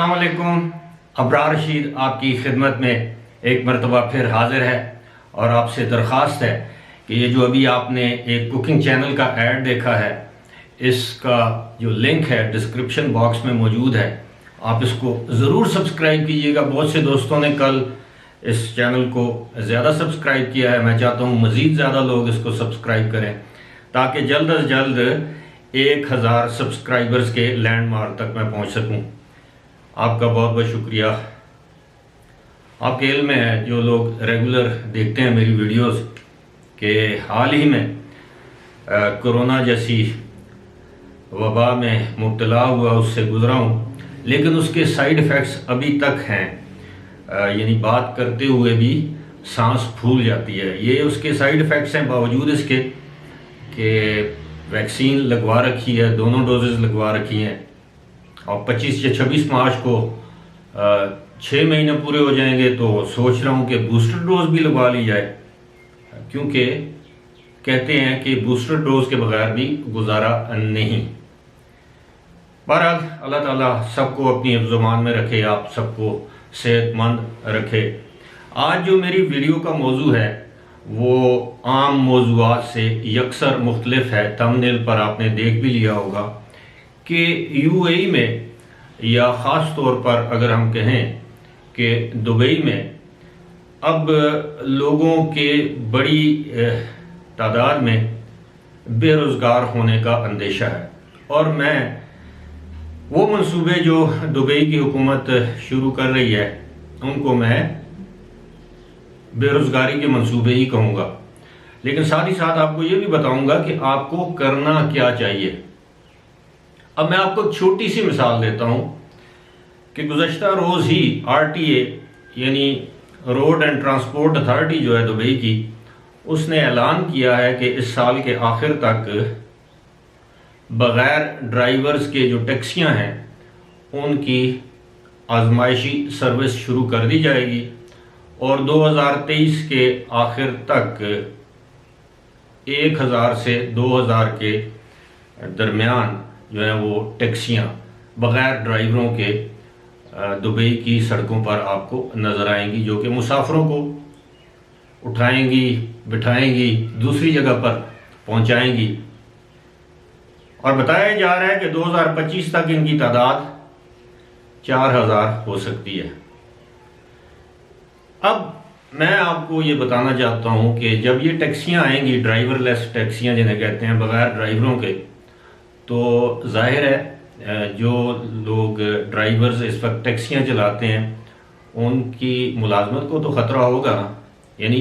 अस्सलाम वालेकुम। अबरार रशीद आपकी खिदमत में एक मरतबा फिर हाजिर है और आपसे दरख्वास्त है कि ये जो अभी आपने एक कुकिंग चैनल का ऐड देखा है, इसका जो लिंक है डिस्क्रिप्शन बॉक्स में मौजूद है, आप इसको ज़रूर सब्सक्राइब कीजिएगा। बहुत से दोस्तों ने कल इस चैनल को ज़्यादा सब्सक्राइब किया है। मैं चाहता हूँ मज़ीद ज़्यादा लोग इसको सब्सक्राइब करें ताकि जल्द अज जल्द 1000 सब्सक्राइबर्स के लैंडमार्क तक मैं पहुँच सकूँ। आपका बहुत बहुत शुक्रिया। आपके इल्म में है, जो लोग रेगुलर देखते हैं मेरी वीडियोस, के हाल ही में कोरोना जैसी वबा में मुब्तला हुआ, उससे गुज़रा हूँ, लेकिन उसके साइड इफ़ेक्ट्स अभी तक हैं। यानी बात करते हुए भी सांस फूल जाती है। ये उसके साइड इफ़ेक्ट्स हैं, बावजूद इसके कि वैक्सीन लगवा रखी है, दोनों डोजेज़ लगवा रखी हैं और 25 या 26 मार्च को 6 महीने पूरे हो जाएंगे, तो सोच रहा हूँ कि बूस्टर डोज भी लगवा ली जाए, क्योंकि कहते हैं कि बूस्टर डोज के बगैर भी गुजारा नहीं। बहरहाल अल्लाह ताला सबको अपनी हिफ्ज़-ओ-मान में रखे, आप सबको सेहतमंद रखे। आज जो मेरी वीडियो का मौजू है वो आम मौजूआत से यकसर मुख्तलिफ है। थंबनेल पर आपने देख भी लिया होगा कि यूएई में, या ख़ास तौर पर अगर हम कहें कि दुबई में, अब लोगों के बड़ी तादाद में बेरोज़गार होने का अंदेशा है। और मैं वो मंसूबे जो दुबई की हुकूमत शुरू कर रही है उनको मैं बेरोज़गारी के मंसूबे ही कहूँगा, लेकिन साथ ही साथ आपको ये भी बताऊँगा कि आपको करना क्या चाहिए। अब मैं आपको एक छोटी सी मिसाल देता हूँ कि गुज़श्ता रोज़ ही RTA यानी रोड एंड ट्रांसपोर्ट अथॉरिटी जो है दुबई की, उसने ऐलान किया है कि इस साल के आखिर तक बग़ैर ड्राइवर्स के जो टैक्सियाँ हैं उनकी आजमाइशी सर्विस शुरू कर दी जाएगी और 2023 के आखिर तक 1000 से 2000 के दरमियान जो है वो टैक्सियाँ बग़ैर ड्राइवरों के दुबई की सड़कों पर आपको नज़र आएंगी, जो कि मुसाफिरों को उठाएंगी, बिठाएंगी, दूसरी जगह पर पहुंचाएंगी। और बताया जा रहा है कि 2025 तक इनकी तादाद 4000 हो सकती है। अब मैं आपको ये बताना चाहता हूँ कि जब ये टैक्सियाँ आएंगी, ड्राइवरलेस टैक्सियाँ जिन्हें कहते हैं, बग़ैर ड्राइवरों के, तो जाहिर है जो लोग ड्राइवर्स इस वक्त टैक्सियाँ चलाते हैं उनकी मुलाजमत को तो ख़तरा होगा। यानी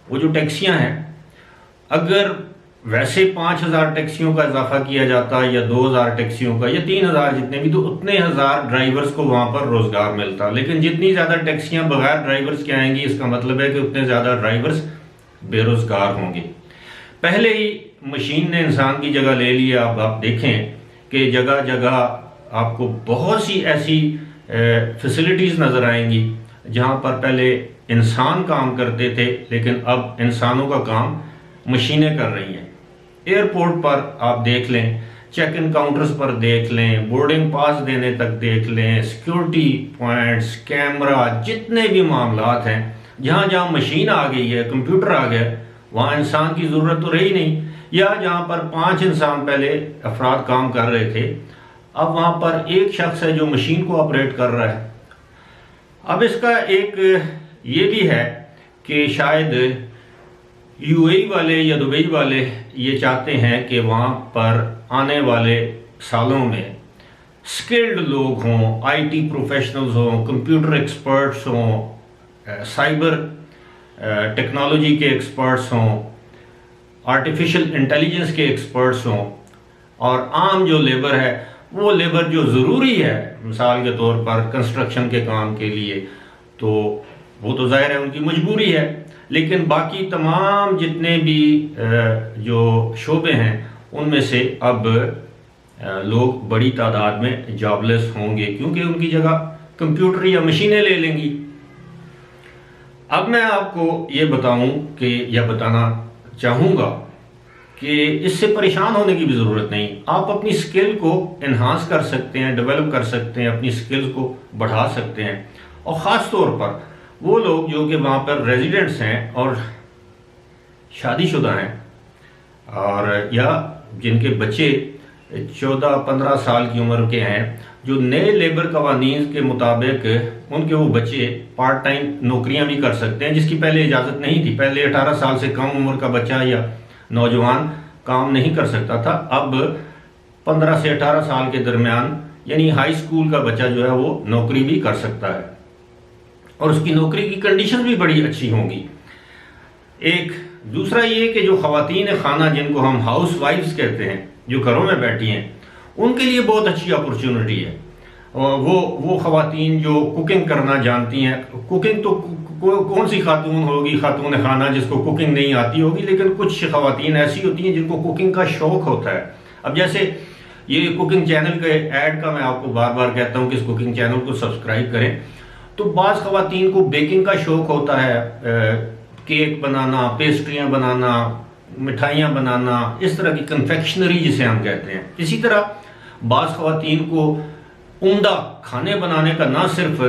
वो जो टैक्सियाँ हैं, अगर वैसे 5000 टैक्सियों का इजाफा किया जाता या 2000 टैक्सियों का या 3000, जितने भी, तो उतने हज़ार ड्राइवर्स को वहाँ पर रोज़गार मिलता। लेकिन जितनी ज़्यादा टैक्सियाँ बग़ैर ड्राइवर्स के आएंगी, इसका मतलब है कि उतने ज़्यादा ड्राइवर्स बेरोज़गार होंगे। पहले ही मशीन ने इंसान की जगह ले ली है। अब आप देखें कि जगह जगह आपको बहुत सी ऐसी फैसिलिटीज़ नज़र आएंगी जहाँ पर पहले इंसान काम करते थे, लेकिन अब इंसानों का काम मशीनें कर रही हैं। एयरपोर्ट पर आप देख लें, चेक इन काउंटर्स पर देख लें, बोर्डिंग पास देने तक देख लें, सिक्योरिटी पॉइंट्स, कैमरा, जितने भी मामलात हैं, जहाँ जहाँ मशीन आ गई है, कंप्यूटर आ गया, वहाँ इंसान की ज़रूरत तो रही नहीं। या जहाँ पर 5 इंसान पहले अफराद काम कर रहे थे, अब वहाँ पर एक शख्स है जो मशीन को ऑपरेट कर रहा है। अब इसका एक ये भी है कि शायद यूएई वाले या दुबई वाले ये चाहते हैं कि वहाँ पर आने वाले सालों में स्किल्ड लोग हों, IT प्रोफेशनल्स हों, कंप्यूटर एक्सपर्ट्स हों, साइबर टेक्नोलॉजी के एक्सपर्ट्स हों, आर्टिफिशियल इंटेलिजेंस के एक्सपर्ट्स हों, और आम जो लेबर है वो लेबर जो ज़रूरी है, मिसाल के तौर पर कंस्ट्रक्शन के काम के लिए, तो वो तो ज़ाहिर है उनकी मजबूरी है। लेकिन बाकी तमाम जितने भी जो शोबे हैं उनमें से अब लोग बड़ी तादाद में जॉबलेस होंगे, क्योंकि उनकी जगह कंप्यूटर या मशीनें ले लेंगी। अब मैं आपको ये बताऊं कि, या बताना चाहूँगा कि इससे परेशान होने की भी ज़रूरत नहीं। आप अपनी स्किल को इन्हांस कर सकते हैं, डेवलप कर सकते हैं, अपनी स्किल्स को बढ़ा सकते हैं। और ख़ास तौर पर वो लोग जो कि वहाँ पर रेजिडेंट्स हैं और शादीशुदा हैं, और या जिनके बच्चे 14-15 साल की उम्र के हैं, जो नए लेबर कवानीन के मुताबिक उनके वो बच्चे पार्ट टाइम नौकरियां भी कर सकते हैं, जिसकी पहले इजाज़त नहीं थी। पहले 18 साल से कम उम्र का बच्चा या नौजवान काम नहीं कर सकता था। अब 15 से 18 साल के दरमियान यानी हाई स्कूल का बच्चा जो है वो नौकरी भी कर सकता है, और उसकी नौकरी की कंडीशन भी बड़ी अच्छी होंगी। एक दूसरा ये कि जो ख़वातीन खाना, जिनको हम हाउस वाइफ्स कहते हैं, जो घरों में बैठी हैं, उनके लिए बहुत अच्छी अपॉर्चुनिटी है। और वो ख़वातीन जो कुकिंग करना जानती हैं, कुकिंग तो कौन सी खातून होगी, खातून खाना, जिसको कुकिंग नहीं आती होगी, लेकिन कुछ ख़वातीन ऐसी होती हैं जिनको कुकिंग का शौक़ होता है। अब जैसे ये कुकिंग चैनल के ऐड का मैं आपको बार बार कहता हूँ कि इस कुकिंग चैनल को सब्सक्राइब करें, तो बाज़ ख़वातीन को बेकिंग का शौक़ होता है, केक बनाना, पेस्ट्रियाँ बनाना, मिठाइयाँ बनाना, इस तरह की कन्फेक्शनरी जिसे हम कहते हैं। इसी तरह बाज़ ख़वातीन को उम्दा खाने बनाने का ना सिर्फ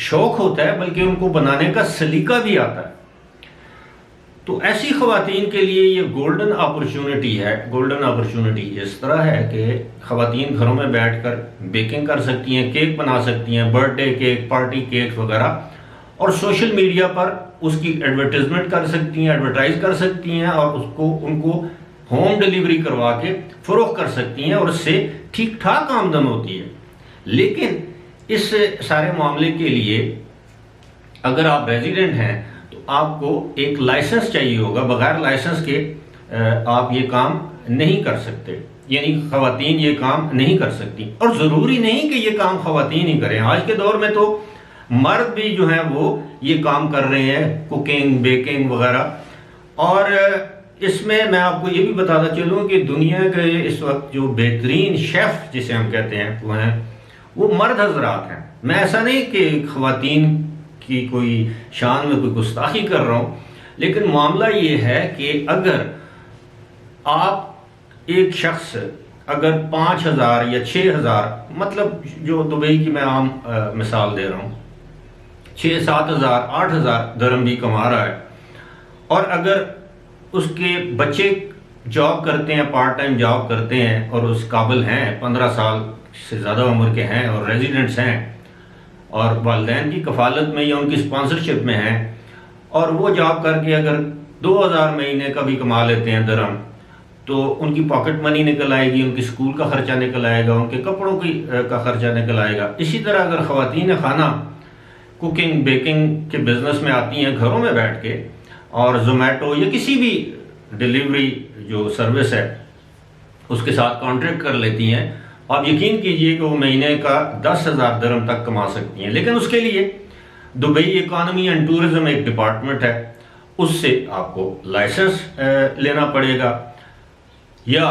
शौक़ होता है, बल्कि उनको बनाने का सलीका भी आता है। तो ऐसी ख़वातीन के लिए ये गोल्डन अपॉर्चुनिटी है। गोल्डन अपॉर्चुनिटी इस तरह है कि ख़वातीन घरों में बैठकर बेकिंग कर सकती हैं, केक बना सकती हैं, बर्थडे केक, पार्टी केक वगैरह, और सोशल मीडिया पर उसकी एडवर्टाइजमेंट कर सकती हैं, एडवर्टाइज कर सकती हैं, और उनको होम डिलीवरी करवा के फ़रोख्त कर सकती हैं, और उससे ठीक ठाक आमदन होती है। लेकिन इस सारे मामले के लिए अगर आप रेजिडेंट हैं तो आपको एक लाइसेंस चाहिए होगा। बगैर लाइसेंस के आप ये काम नहीं कर सकते, यानी ख़वातीन ये काम नहीं कर सकती। और ज़रूरी नहीं कि ये काम ख़वातीन ही करें। आज के दौर में तो मर्द भी जो हैं वो ये काम कर रहे हैं, कुकिंग, बेकिंग वगैरह। और इसमें मैं आपको ये भी बताता चलूँ कि दुनिया के इस वक्त जो बेहतरीन शेफ़ जिसे हम कहते हैं वो मर्द हजरात हैं। मैं ऐसा नहीं कि ख़वातीन की कोई शान में कोई गुस्ताखी कर रहा हूँ, लेकिन मामला ये है कि अगर आप एक शख्स अगर 5,000 या 6,000, मतलब जो दुबई की मैं आम मिसाल दे रहा हूँ, 6-7,000, 8,000 दरम भी कमा रहा है, और अगर उसके बच्चे जॉब करते हैं, पार्ट टाइम जॉब करते हैं, और उस काबिल हैं, 15 साल से ज़्यादा उम्र के हैं, और रेजिडेंट्स हैं, और वालिदैन की कफ़ालत में या उनकी स्पॉन्सरशिप में हैं, और वो जॉब करके अगर 2,000 महीने का भी कमा लेते हैं दरम, तो उनकी पॉकेट मनी निकल आएगी, उनकी स्कूल का ख़र्चा निकल आएगा, उनके कपड़ों का ख़र्चा निकल आएगा। इसी तरह अगर ख़वातीन खाना कुकिंग, बेकिंग के बिज़नेस में आती हैं घरों में बैठ के, और ज़ोमैटो या किसी भी डिलीवरी जो सर्विस है उसके साथ कॉन्ट्रैक्ट कर लेती हैं, आप यकीन कीजिए कि वो महीने का 10,000 दरम तक कमा सकती हैं। लेकिन उसके लिए दुबई इकॉनमी एंड टूरिज्म एक डिपार्टमेंट है, उससे आपको लाइसेंस लेना पड़ेगा, या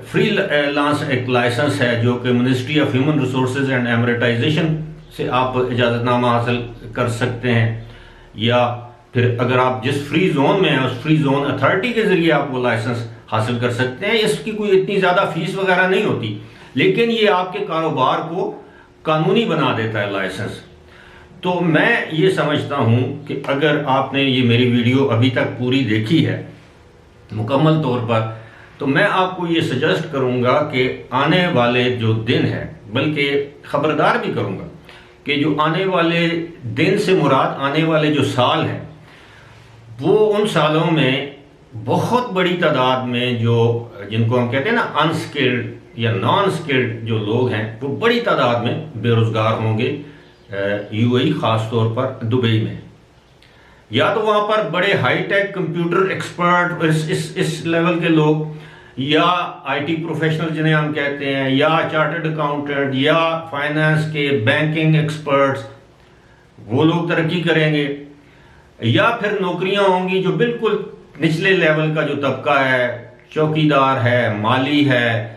फ्री लांस एक लाइसेंस है जो कि ministry of human resources and emiratisation से आप इजाज़तनामा हासिल कर सकते हैं, या फिर अगर आप जिस फ्री जोन में हैं उस फ्री जोन अथॉरिटी के ज़रिए आप वो लाइसेंस हासिल कर सकते हैं। इसकी कोई इतनी ज़्यादा फीस वगैरह नहीं होती, लेकिन ये आपके कारोबार को कानूनी बना देता है लाइसेंस। तो मैं ये समझता हूँ कि अगर आपने ये मेरी वीडियो अभी तक पूरी देखी है मुकम्मल तौर पर, तो मैं आपको ये सजेस्ट करूँगा कि आने वाले जो दिन हैं, बल्कि ख़बरदार भी करूँगा कि जो आने वाले दिन से मुराद आने वाले जो साल हैं, वो उन सालों में बहुत बड़ी तादाद में जो जिनको हम कहते हैं ना अनस्किल्ड या नॉन स्किल्ड जो लोग हैं, वो बड़ी तादाद में बेरोज़गार होंगे। यूएई ख़ास तौर पर दुबई में, या तो वहाँ पर बड़े हाई टेक कंप्यूटर एक्सपर्ट इस लेवल के लोग, या आईटी प्रोफेशनल जिन्हें हम कहते हैं, या चार्टर्ड अकाउंटेंट, या फाइनेंस के बैंकिंग एक्सपर्ट्स, वो लोग तरक्की करेंगे। या फिर नौकरियां होंगी जो बिल्कुल निचले लेवल का जो तबका है, चौकीदार है, माली है,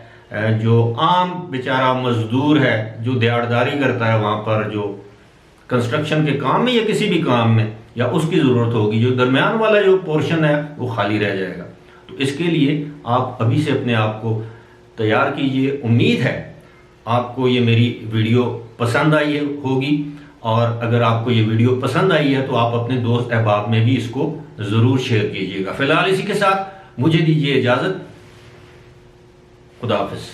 जो आम बेचारा मजदूर है जो दिहाड़ीदारी करता है वहाँ पर, जो कंस्ट्रक्शन के काम में या किसी भी काम में, या उसकी ज़रूरत होगी। जो दरमियान वाला जो पोर्शन है वो खाली रह जाएगा। तो इसके लिए आप अभी से अपने आप को तैयार कीजिए। उम्मीद है आपको ये मेरी वीडियो पसंद आई होगी, और अगर आपको ये वीडियो पसंद आई है तो आप अपने दोस्त अहबाब में भी इसको ज़रूर शेयर कीजिएगा। फिलहाल इसी के साथ मुझे दीजिए इजाज़त। खुदा हाफिज़।